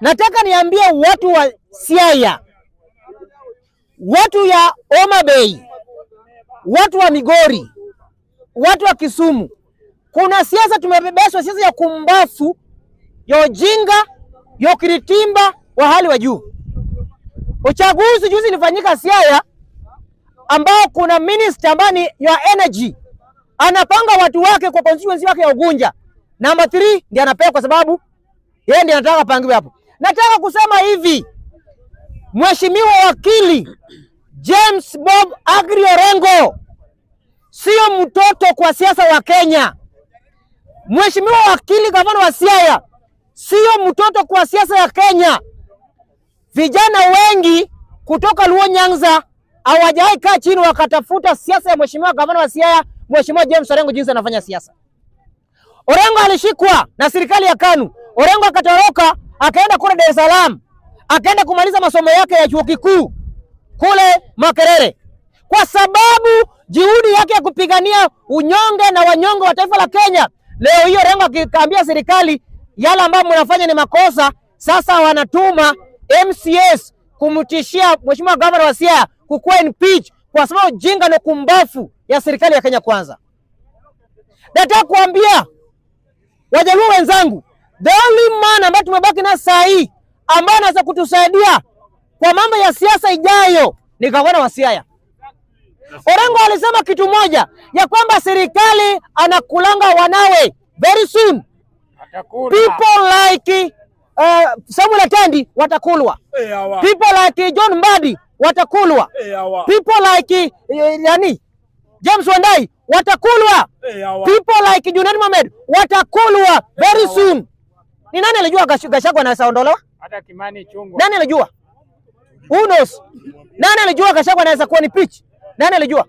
Nataka niambie watu wa Siaya, watu ya Homa Bay, watu wa Migori, watu wa Kisumu. Kuna siasa tumebebeshwa, siasa ya kumbafu, ya ujinga, ya ukiritimba wa hali wa juu. Uchaguzi juzi ilifanyika Siaya ambao kuna minister ambaye ni ya energy. Anapanga watu wake kwa constituency wake ya Ugunja. Number 3 ndiye anapewa kwa sababu yeye ndiye anataka pangiwe hapo. Nataka kusema hivi, Mheshimiwa wakili James Bob Agri Orengo sio mtoto kwa siasa wa Kenya. Mheshimiwa wakili gavana wa Siaya sio mtoto kwa siasa ya Kenya. Vijana wengi kutoka Luo Nyanza hawajai kaa chini wakatafuta siasa ya Mheshimiwa gavana wa Siaya, Mheshimiwa James Orengo jinsi anafanya siasa. Orengo alishikwa na serikali ya KANU. Orengo akatoroka, akaenda kule Dar es Salaam. Akaenda kumaliza masomo yake ya chuo kikuu kule Makerere. Kwa sababu juhudi yake ya kupigania unyonge na wanyonge wa taifa la Kenya. Leo hiyo Orengo akaambia serikali yale ambayo mnafanya ni makosa, sasa wanatuma MCS kumtishia Mheshimiwa gavana wa Siaya kukuwa impeach kwa sababu jinga na kumbafu ya serikali ya Kenya Kwanza. Nataka kuambia Wajaluo wenzangu, the only man ambaye tumebaki na saa hii ambaye anaweza kutusaidia kwa mambo ya siasa ijayo ni gavana wa Siaya. Orengo alisema kitu moja ya kwamba serikali anakulanga wanawe very soon. People like Samuel Atandi watakulwa. People like John Mbadi watakulwa. People like James Wandai watakulwa. People like Junani Mohamed watakulwa very soon. Ni nani alijua Gachagua anaweza ondolewa? Hata Kimani Chungwa. Nani alijua? Who knows? Nani alijua Gachagua anaweza kuwa ni pitch? Nani alijua?